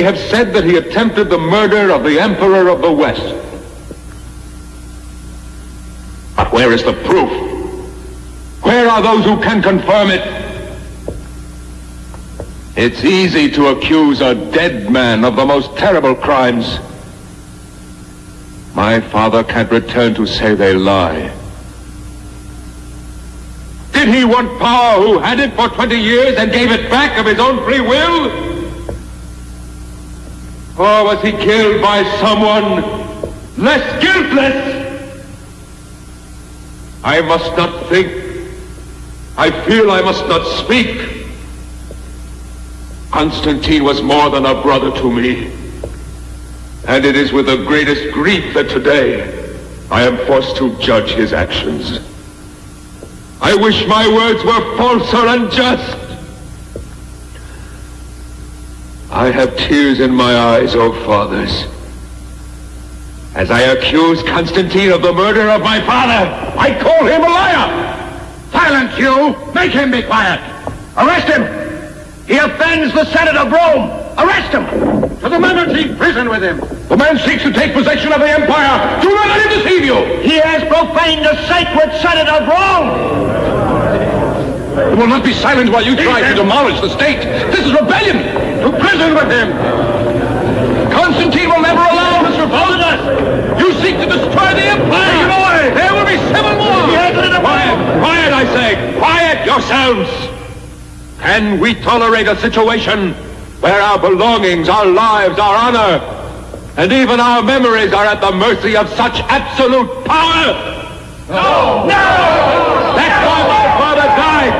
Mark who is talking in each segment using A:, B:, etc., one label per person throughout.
A: They have said that he attempted the murder of the Emperor of the West. But where is the proof? Where are those who can confirm it? It's easy to accuse a dead man of the most terrible crimes. My father can't return to say they lie. Did he want power who had it for 20 years and gave it back of his own free will? Or was he killed by someone less guiltless? I must not think. I feel I must not speak. Constantine was more than a brother to me. And it is with the greatest grief that today I am forced to judge his actions. I wish my words were false or unjust. I have tears in my eyes, O fathers, as I accuse Constantine of the murder of my father. I call him a liar.
B: Silence, you! Make him be quiet! Arrest him! He offends the Senate of Rome! Arrest him! To the Mamertine prison with him!
A: The man seeks to take possession of the empire! Do not let him deceive you!
B: He has profaned the sacred Senate of Rome!
A: He will not be silent while you try to demolish the state! This is rebellion!
B: To prison with him!
A: Constantine will never allow this revolt! You seek to destroy the empire! Take him away! There will be civil war! Quiet! Quiet, I say! Quiet yourselves! Can we tolerate a situation where our belongings, our lives, our honor, and even our memories are at the mercy of such absolute power?
B: No! No!
A: That's why my father died!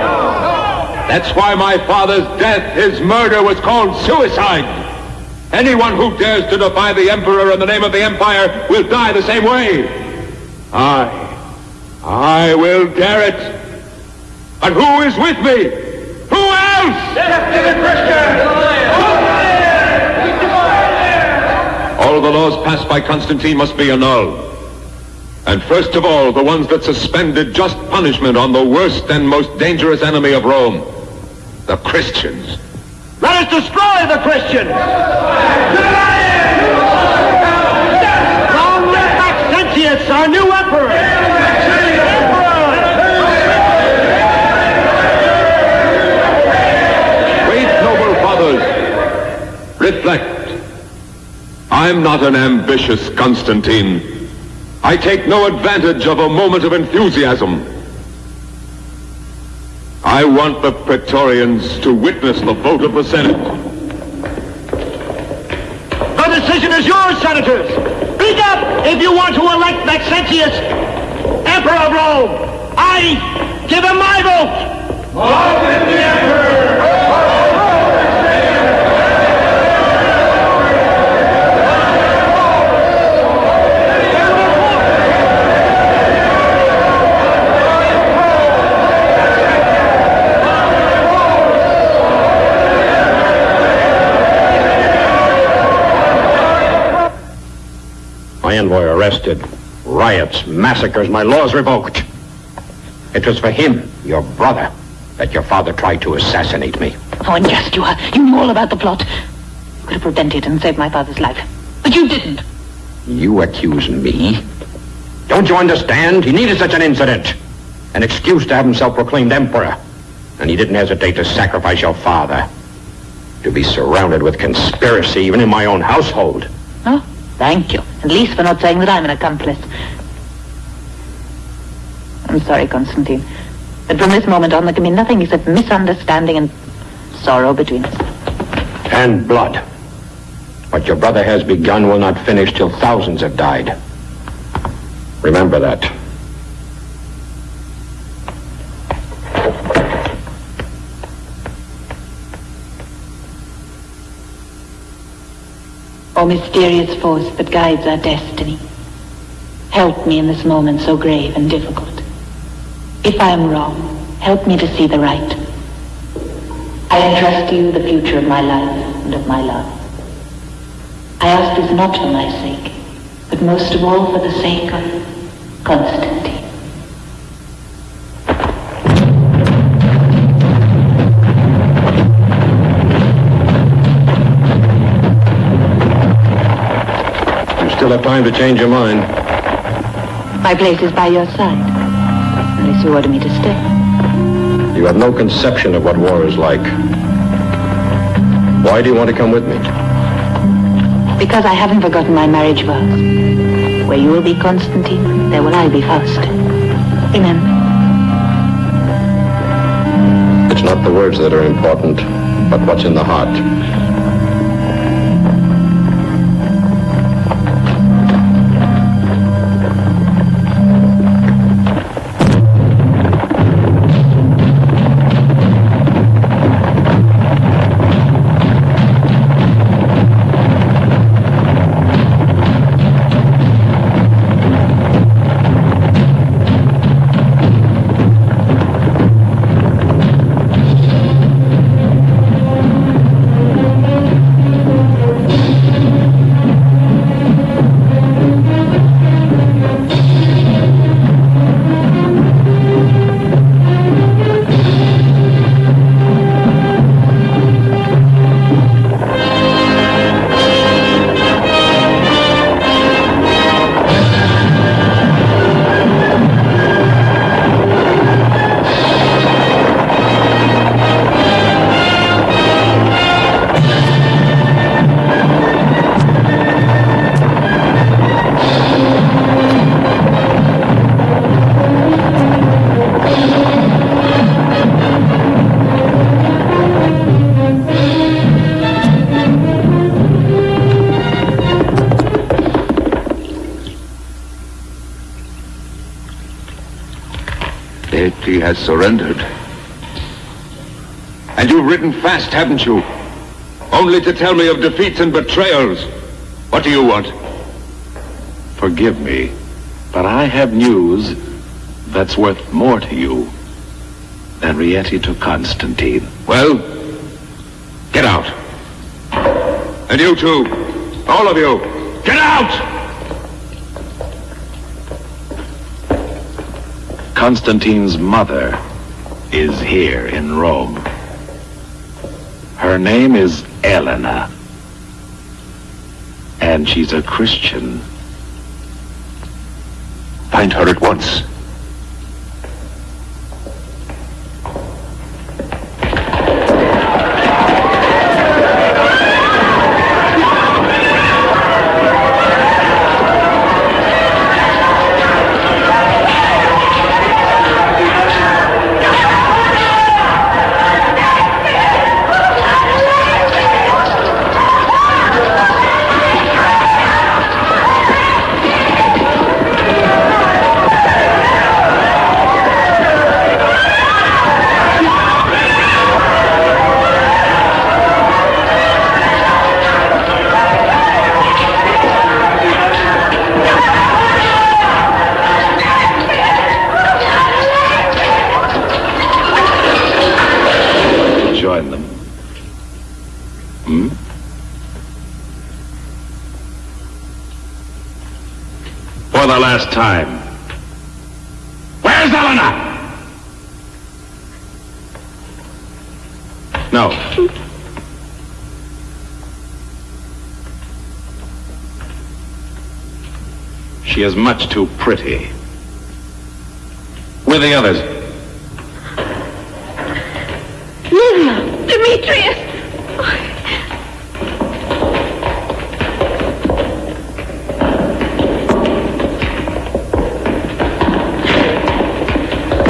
A: That's why my father's death, his murder, was called suicide. Anyone who dares to defy the emperor in the name of the empire will die the same way. I will dare it. But who is with me? Who else?
B: Death to the Christians!
A: All the laws passed by Constantine must be annulled. And first of all, the ones that suspended just punishment on the worst and most dangerous enemy of Rome, the Christians.
B: Let us destroy the Christians! Long live Maxentius, our new emperor!
A: Reflect. I'm not an ambitious Constantine. I take no advantage of a moment of enthusiasm. I want the Praetorians to witness the vote of the Senate.
B: The decision is yours, senators. Speak up if you want to elect Maxentius Emperor of Rome. I give him my vote. Vote in the Emperor.
C: My envoy arrested, riots, massacres, my laws revoked. It was for him, your brother, that your father tried to assassinate me.
D: How unjust you are. You knew all about the plot. You could have prevented and saved my father's life. But you didn't.
C: You accuse me? Don't you understand? He needed such an incident. An excuse to have himself proclaimed emperor. And he didn't hesitate to sacrifice your father. To be surrounded with conspiracy even in my own household.
D: Oh, thank you. At least for not saying that I'm an accomplice. I'm sorry, Constantine. But from this moment on, there can be nothing except misunderstanding and sorrow between us.
C: And blood. What your brother has begun will not finish till thousands have died. Remember that.
D: O mysterious force that guides our destiny, help me in this moment so grave and difficult. If I am wrong, help me to see the right. I entrust to you the future of my life and of my love. I ask this not for my sake, but most of all for the sake of Constantine.
C: still have time to change your mind.
D: My place is by your side, unless you order me to stay.
C: You have no conception of what war is like. Why do you want to come with me?
D: Because I haven't forgotten my marriage vows. Where you will be Constantine, there will I be Faust. Remember.
C: It's not the words that are important, but what's in the heart.
A: He has surrendered. And you've ridden fast, haven't you? Only to tell me of defeats and betrayals. What do you want?
E: Forgive me, but I have news that's worth more to you than Rieti to Constantine.
A: Well, get out. And you too. All of you. Get out!
E: Constantine's mother is here in Rome. Her name is Elena. And she's a Christian.
A: Find her at once.
E: For the last time. Where's Elena? No. She is much too pretty. Where are the others?
F: Livia! Demetrius!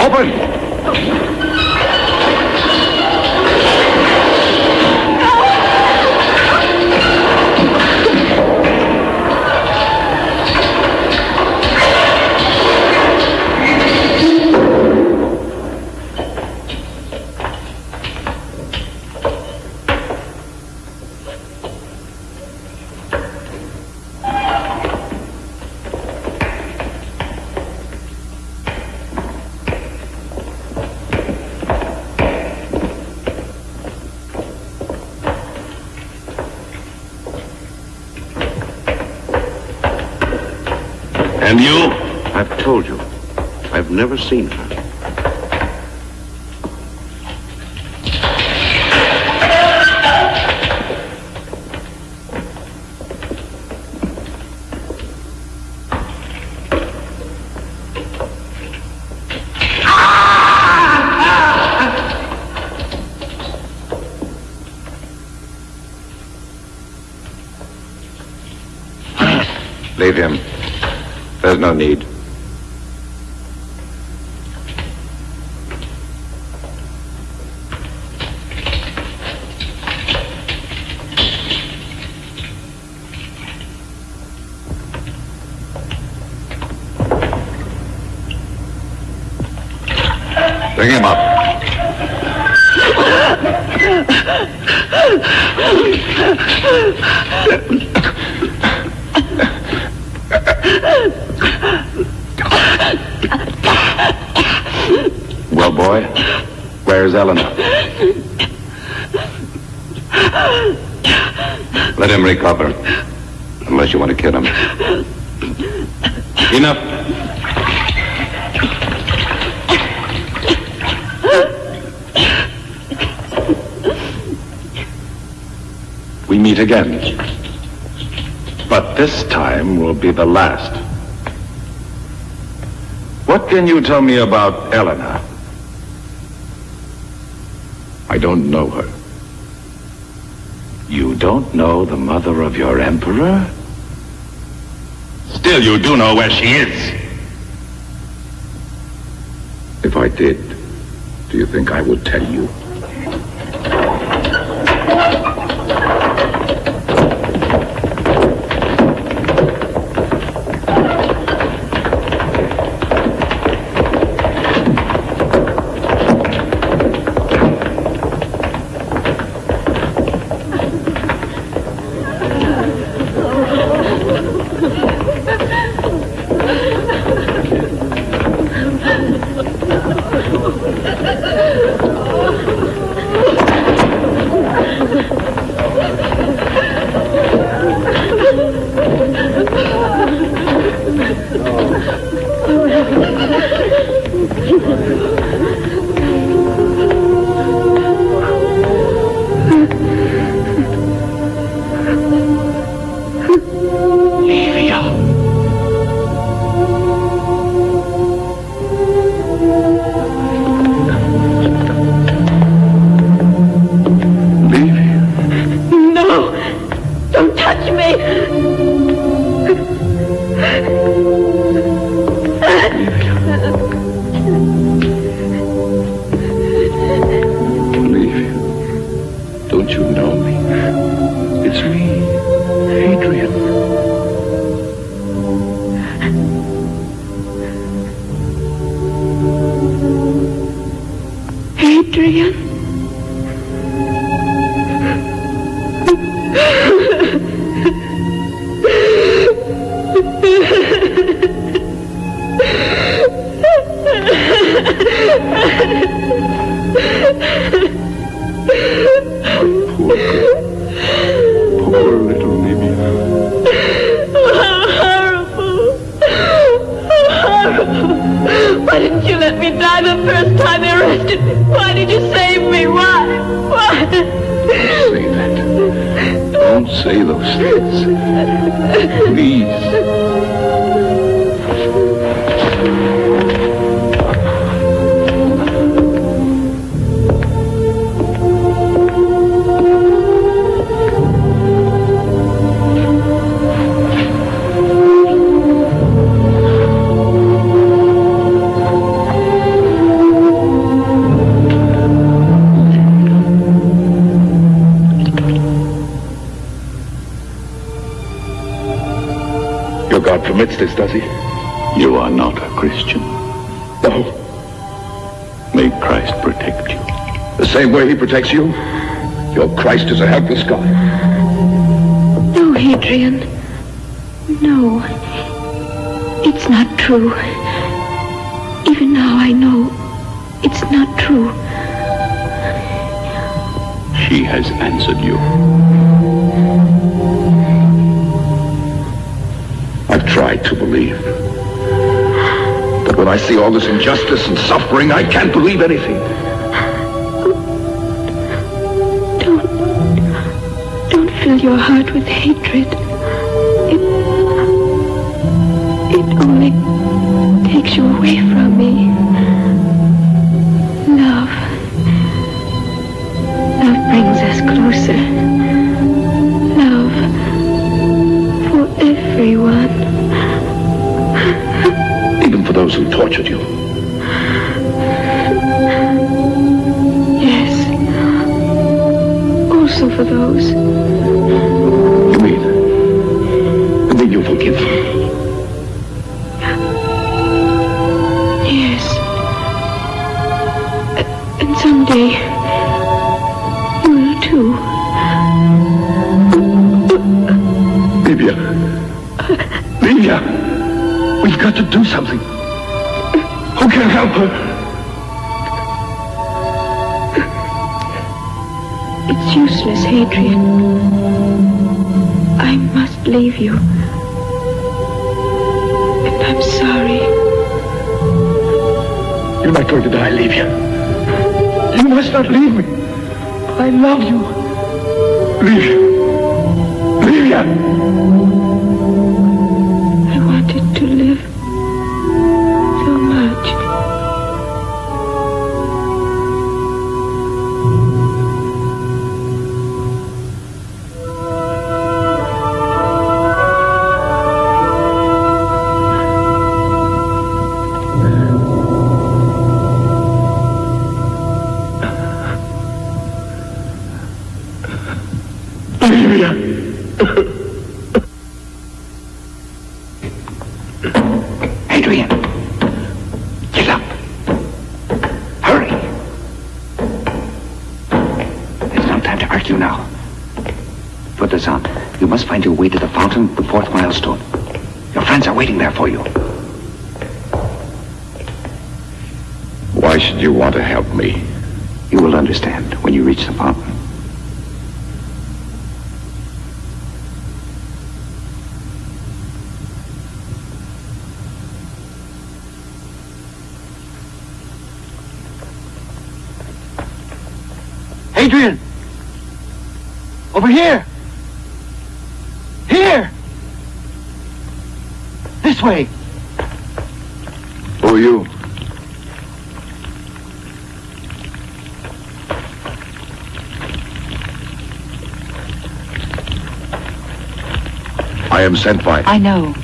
A: Open!
E: And you?
C: I've told you. I've never seen her.
E: Leave him. There's no need. Bring him up. Well, boy, where's Eleanor? Let him recover, unless you want to kill him. Enough. We meet again. But this time will be the last. What can you tell me about Eleanor?
C: I don't know her.
E: You don't know the mother of your emperor? Still, you do know where she is.
C: If I did, do you think I would tell you? God permits this, does he?
E: You are not a Christian.
C: No.
E: May Christ protect you.
C: The same way he protects you? Your Christ is a helpless God.
F: No, Hadrian. No. It's not true. Even now I know it's not true.
E: She has answered you.
C: I've tried to believe. But when I see all this injustice and suffering, I can't believe anything.
F: Don't fill your heart with hatred. It only takes you away from me. Love brings us closer. Love for everyone.
E: for those who tortured you?
F: Yes. Also for those.
E: You mean you forgive them?
F: Yes. And someday, you will too.
E: Livia. Livia! We've got to do something. Who can help her?
F: It's useless, Hadrian. I must leave you. And I'm sorry.
E: You're not going to die, Livia. You must not leave me. I love you. Livia. Livia!
F: I wanted to live so much.
E: Livia!
C: Adrian, get up. Hurry. There's no time to argue now. Put this on. You must find your way to the fountain, the 4th milestone. Your friends are waiting there for you.
E: Why should you want to help me?
C: You will understand when you reach the fountain.
B: Adrian! Over here! Here! This way!
E: Who are you? I am sent by...
D: I know.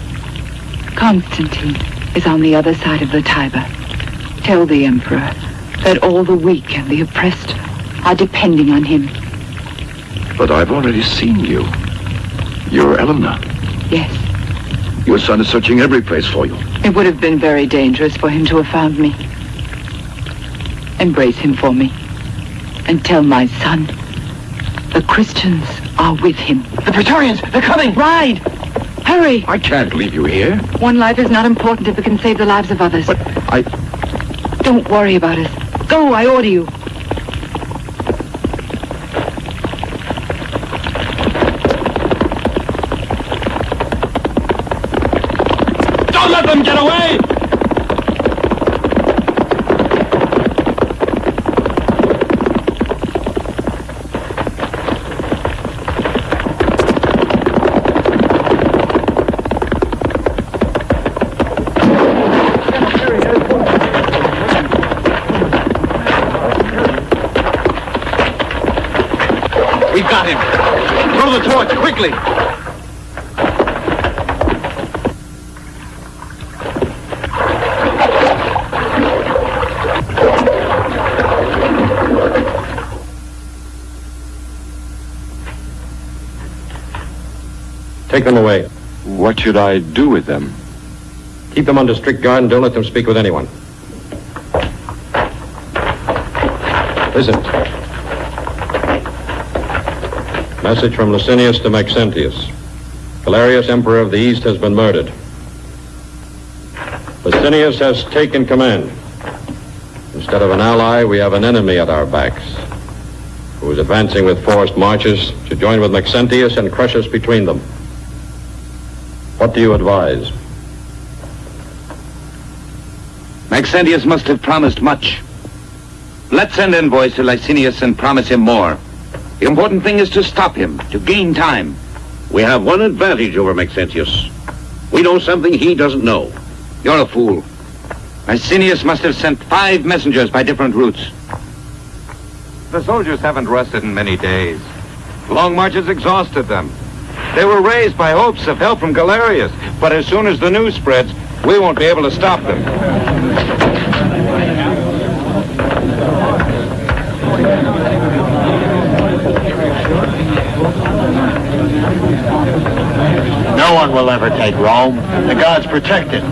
D: Constantine is on the other side of the Tiber. Tell the Emperor that all the weak and the oppressed are depending on him.
E: But I've already seen you. You're Eleanor.
D: Yes.
E: Your son is searching every place for you.
D: It would have been very dangerous for him to have found me. Embrace him for me. And tell my son the Christians are with him.
B: The Praetorians! They're coming!
D: Ride! Hurry!
E: I can't leave you here.
D: One life is not important if it can save the lives of others.
E: But I...
D: Don't worry about us. Go, I order you.
B: Don't let them get away! We've got him. Throw the torch, quickly.
C: Take them away.
E: What should I do with them?
C: Keep them under strict guard and don't let them speak with anyone. Listen. Message from Licinius to Maxentius. Galerius, Emperor of the East, has been murdered. Licinius has taken command. Instead of an ally, we have an enemy at our backs, who is advancing with forced marches to join with Maxentius and crush us between them. What do you advise?
G: Maxentius must have promised much. Let's send envoys to Licinius and promise him more. The important thing is to stop him, to gain time.
H: We have one advantage over Maxentius. We know something he doesn't know.
G: You're a fool. Licinius must have sent 5 messengers by different routes.
I: The soldiers haven't rested in many days. Long marches exhausted them. They were raised by hopes of help from Galerius, but as soon as the news spreads,
G: We won't be able to stop them.
B: No one will ever take Rome. The gods protect it.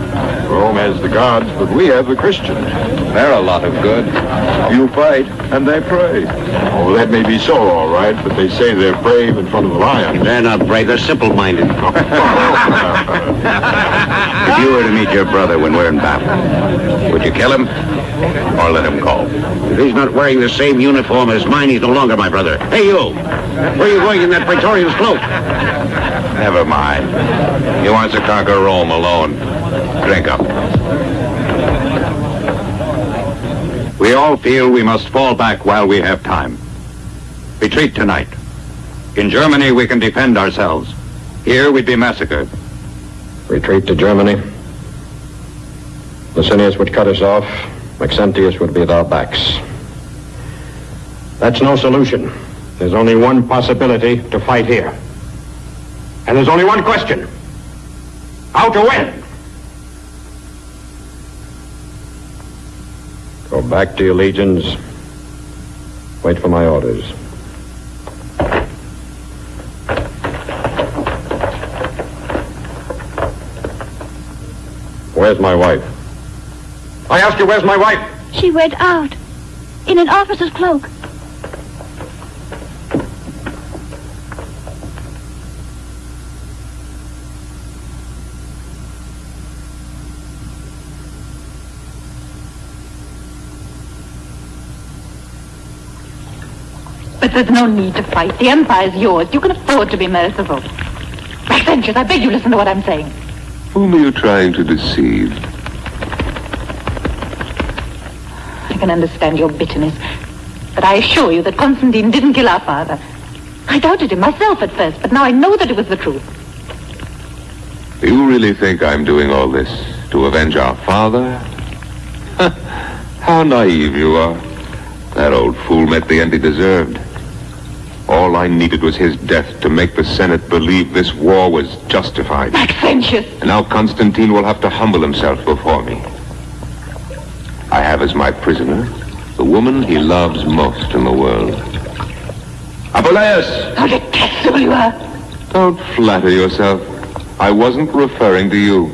J: Rome has the gods, but we have the Christians.
G: They're a lot of good.
J: You fight, and they pray. Oh, that may be so, all right, but they say they're brave in front of the lion.
H: They're not brave, they're simple-minded. If you were to meet your brother when we're in battle, would you kill him or let him go? If he's not wearing the same uniform as mine, he's no longer my brother. Hey, you! Where are you going in that Praetorian's cloak?
G: Never mind. He wants to conquer Rome alone. Drink up. We all feel we must fall back while we have time. Retreat tonight. In Germany, we can defend ourselves. Here, we'd be massacred.
C: Retreat to Germany. Licinius would cut us off. Maxentius would be at our backs. That's no solution. There's only one possibility to fight here. And there's only one question. How to win? Go back to your legions. Wait for my orders. Where's my wife? I asked you, where's my wife?
F: She went out in an officer's cloak.
D: But there's no need to fight. The Empire's yours. You can afford to be merciful. Maxentius, I beg you listen to what I'm saying.
E: Whom are you trying to deceive?
D: I can understand your bitterness, but I assure you that Constantine didn't kill our father. I doubted him myself at first, but now I know that it was the truth.
E: Do you really think I'm doing all this to avenge our father? How naive you are. That old fool met the end he deserved. All I needed was his death to make the Senate believe this war was justified.
D: Maxentius!
E: And now Constantine will have to humble himself before me. I have as my prisoner the woman he loves most in the world. Apuleius!
D: How detestable you are!
E: Don't flatter yourself. I wasn't referring to you.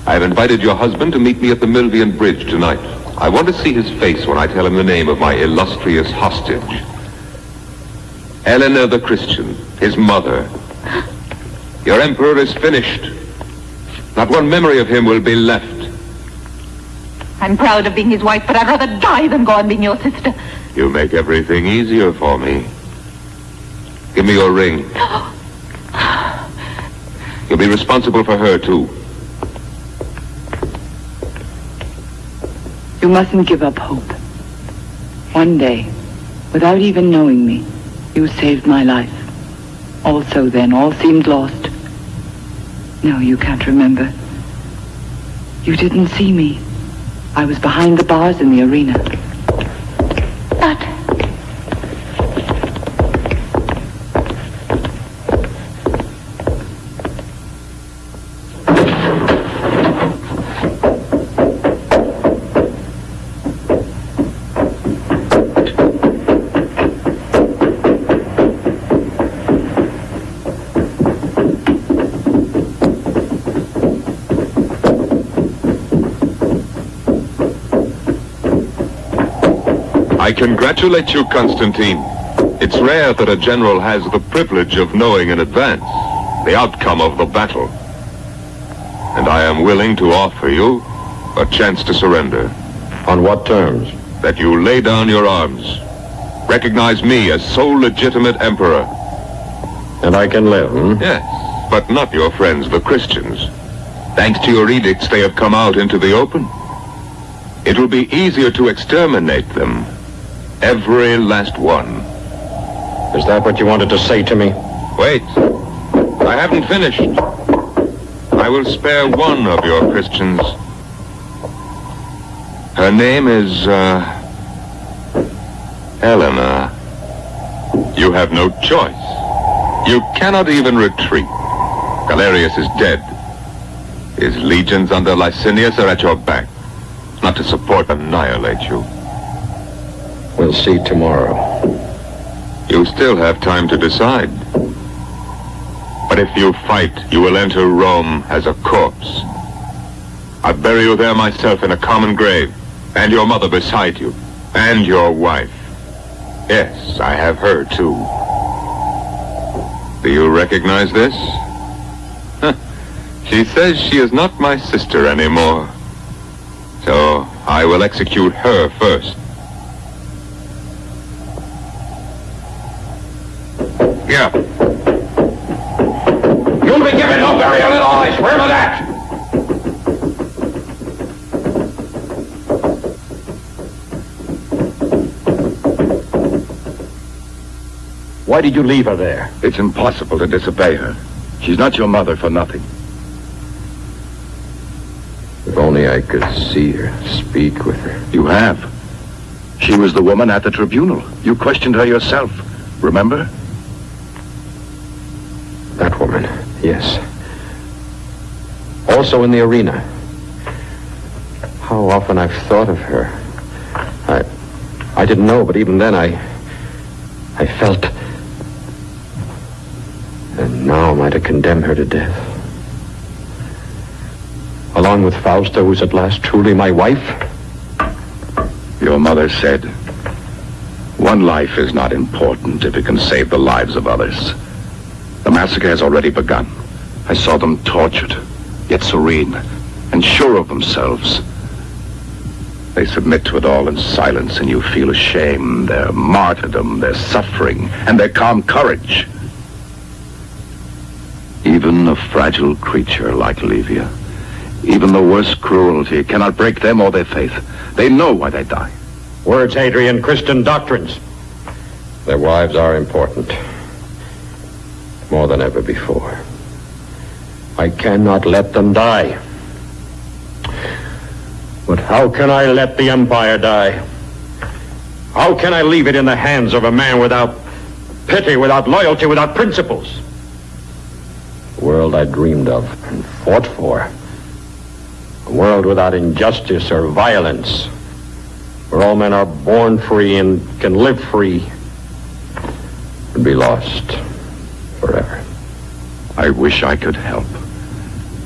E: I have invited your husband to meet me at the Milvian Bridge tonight. I want to see his face when I tell him the name of my illustrious hostage. Helena the Christian, his mother. Your emperor is finished. Not one memory of him will be left.
D: I'm proud of being his wife, but I'd rather die than go on being your sister.
E: You make everything easier for me. Give me your ring. You'll be responsible for her, too.
K: You mustn't give up hope. One day, without even knowing me, you saved my life. Also then, all seemed lost. No, you can't remember. You didn't see me. I was behind the bars in the arena.
D: But...
E: I congratulate you, Constantine. It's rare that a general has the privilege of knowing in advance the outcome of the battle. And I am willing to offer you a chance to surrender.
C: On what terms?
E: That you lay down your arms. Recognize me as sole legitimate emperor.
C: And I can live, hmm?
E: Yes, but not your friends, the Christians. Thanks to your edicts, they have come out into the open. It will be easier to exterminate them. Every last one.
C: Is that what you wanted to say to me?
E: Wait. I haven't finished. I will spare one of your Christians. Her name is, Helena. You have no choice. You cannot even retreat. Galerius is dead. His legions under Licinius are at your back, not to support and annihilate you.
C: We'll see tomorrow.
E: You still have time to decide. But if you fight, you will enter Rome as a corpse. I bury you there myself in a common grave, and your mother beside you, and your wife. Yes, I have her too. Do you recognize this? She says she is not my sister anymore. So I will execute her first.
C: Yeah. You'll be given no burial at all, I swear to that! Why did you leave her there?
J: It's impossible to disobey her. She's not your mother for nothing.
C: If only I could see her, speak with her.
J: You have. She was the woman at the tribunal. You questioned her yourself. Remember?
C: That woman, yes. Also in the arena. How often I've thought of her. I didn't know, but even then I felt... And now am I to condemn her to death? Along with Fausta, who's at last truly my wife?
J: Your mother said, one life is not important if it can save the lives of others. The massacre has already begun. I saw them tortured, yet serene, and sure of themselves. They submit to it all in silence, and you feel ashamed, their martyrdom, their suffering, and their calm courage. Even a fragile creature like Livia, even the worst cruelty cannot break them or their faith. They know why they die.
C: Words, Hadrian, Christian doctrines. Their wives are important. More than ever before. I cannot let them die. But how can I let the empire die? How can I leave it in the hands of a man without pity, without loyalty, without principles? The world I dreamed of and fought for. A world without injustice or violence, where all men are born free and can live free, would be lost forever.
J: I wish I could help,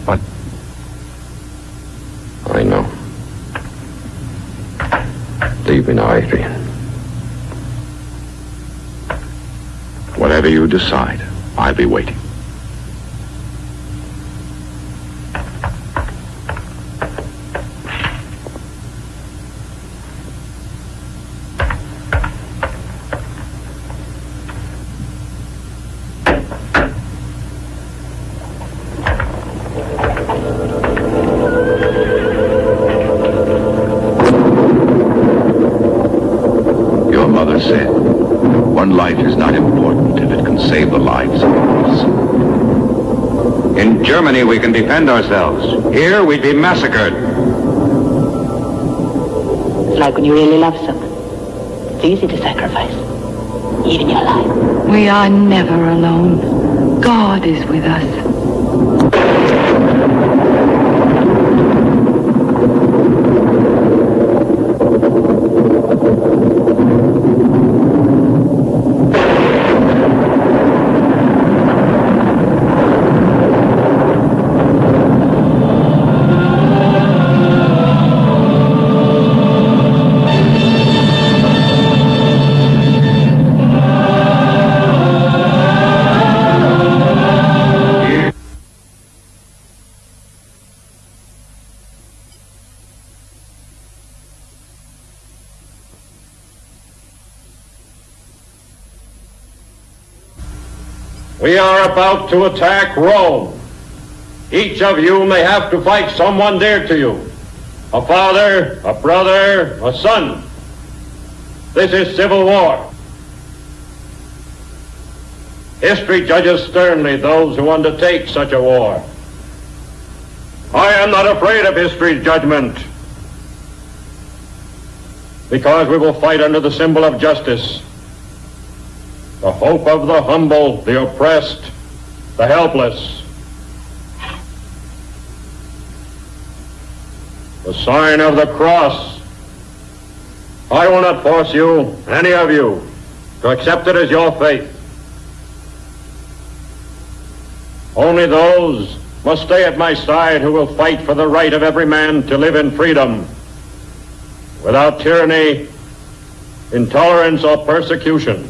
J: but...
C: I know. Leave me now, Adrian.
J: Whatever you decide, I'll be waiting.
G: In Germany, we can defend ourselves. Here, we'd be massacred.
D: It's like when you really love someone. It's easy to sacrifice, even your life.
K: We are never alone. God is with us.
C: We are about to attack Rome. Each of you may have to fight someone dear to you. A father, a brother, a son. This is civil war. History judges sternly those who undertake such a war. I am not afraid of history's judgment, because we will fight under the symbol of justice. The hope of the humble, the oppressed, the helpless.
L: the sign of the cross. I will not force you, any of you, to accept it as your faith. Only those must stay at my side who will fight for the right of every man to live in freedom, without tyranny, intolerance, or persecution.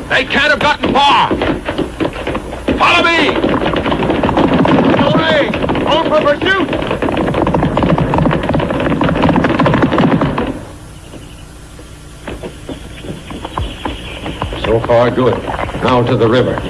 A: They can't have gotten far. Follow me. Away. On for pursuit.
L: So far, good. Now to the river.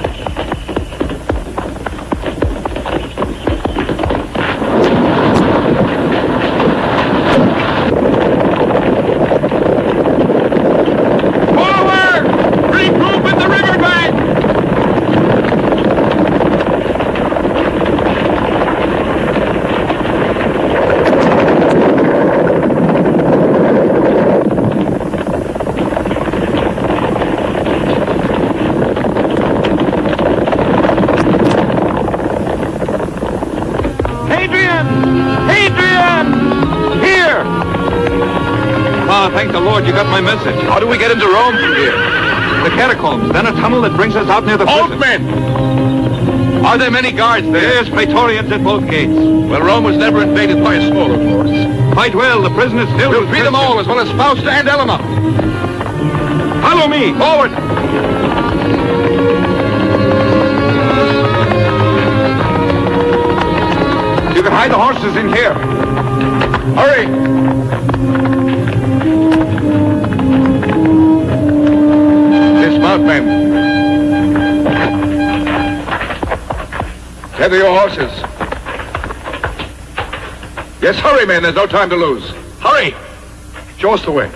I: Thank the Lord you got my message. How do we get into Rome from here? The catacombs, then a tunnel that brings us out near the prison.
A: Halt, men!
I: Are there many guards there? Yes, Praetorians at both gates.
A: Well, Rome was never invaded by a smaller force.
I: Fight well, the prison is filled
A: We'll
I: with
A: free them all, as well as Fausta and Elena.
I: Follow me!
A: Forward!
I: You can hide the horses in here.
A: Hurry! Dismount, men. Tether your horses. Yes, hurry, men. There's no time to lose.
I: Hurry! Show us the way.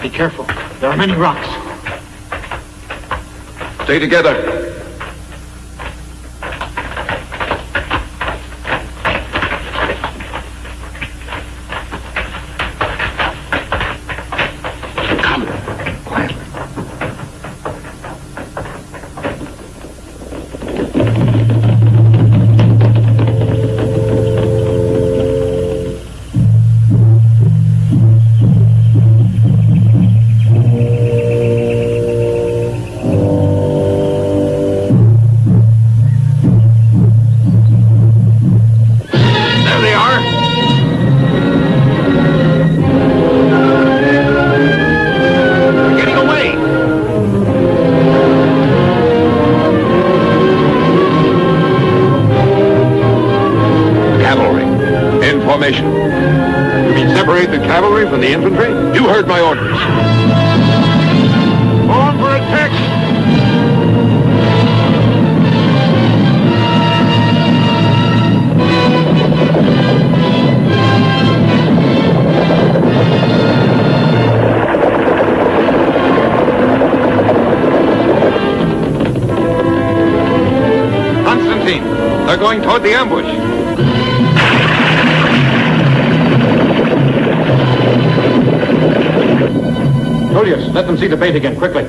B: Be careful. There are many rocks.
I: Stay together. You mean separate the cavalry from the infantry? You heard my orders.
B: On for attack!
I: Constantine, they're going toward the ambush.
C: Julius, let them see the bait again, quickly.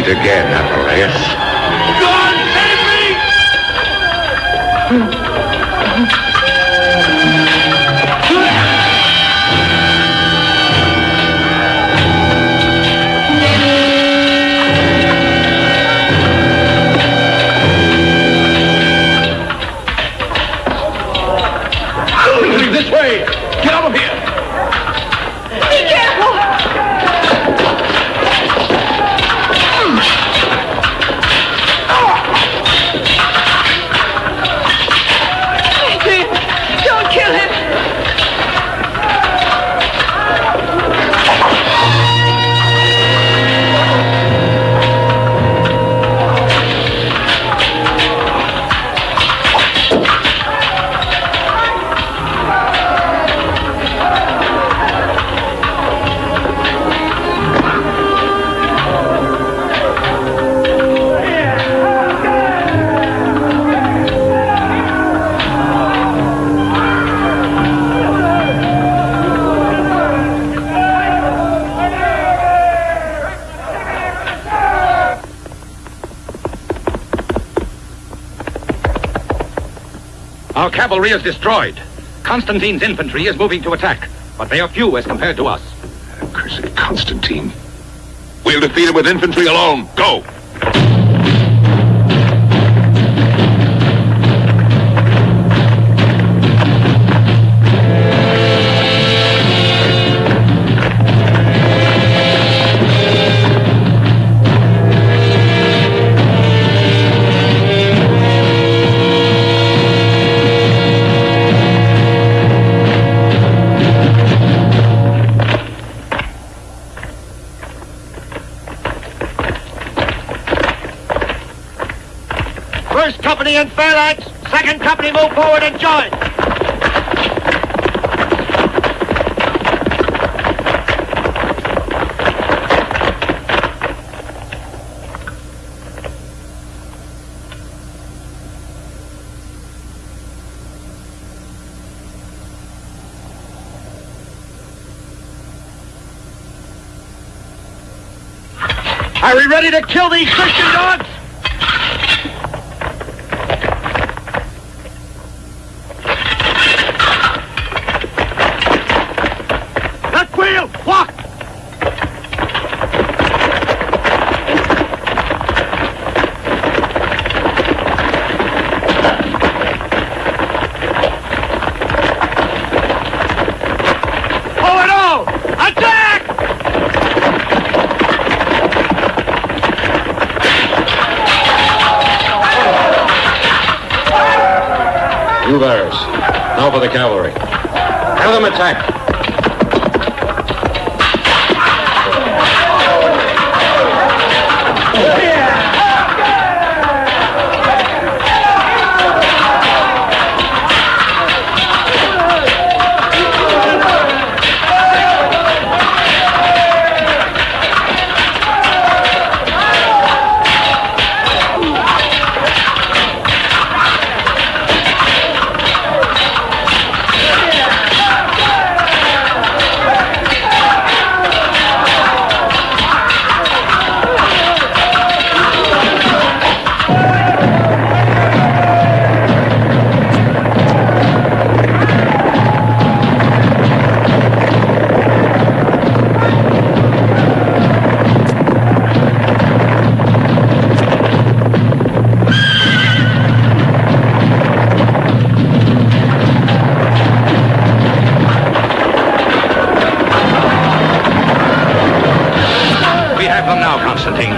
J: Again, Apparatus.
B: God save me!
C: Our cavalry is destroyed. Constantine's infantry is moving to attack, but they are few as compared to us.
E: Cursed Constantine. We'll defeat him with infantry alone. Go!
B: First company in phalanx. Second company move forward and join. Are we ready to kill these Christian dogs? Walk! Forward all! Attack!
L: You bearers. Now for the cavalry.
C: Have them attack. Constantine.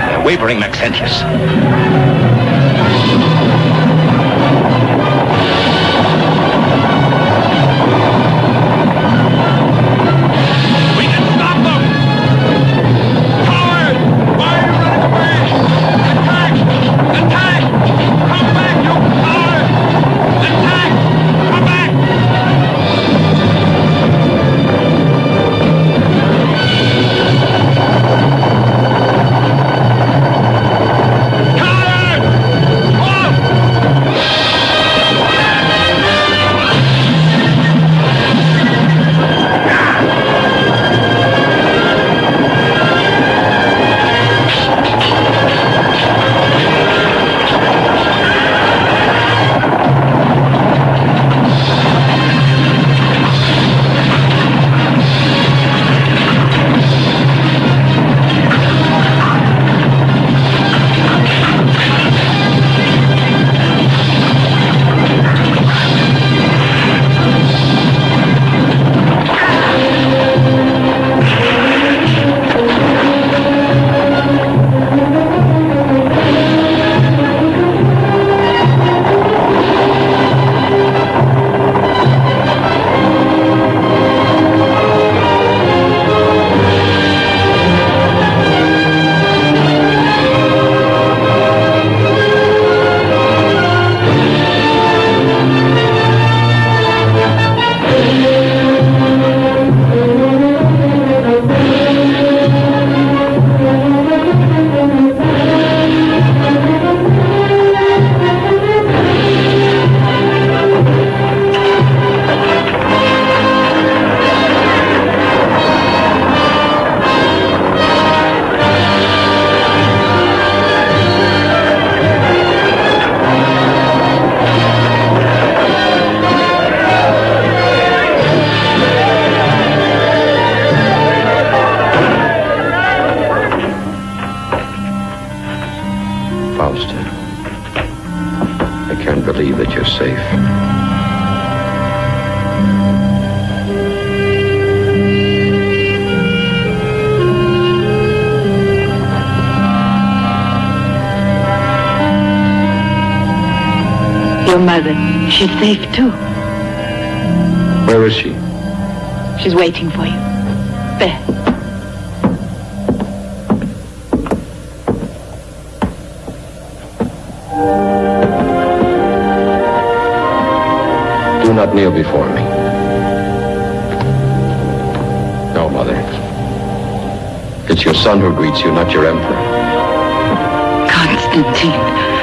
C: They're wavering, Maxentius.
A: We can stop them! Forward! Why are you running away? Attack! Attack! Come back, you coward! Attack! Come back! Coward!
D: mother. She's safe, too.
C: Where is she?
D: She's waiting for you. There.
C: Do not kneel before me. No, Mother. It's your son who greets you, not your emperor.
K: Constantine.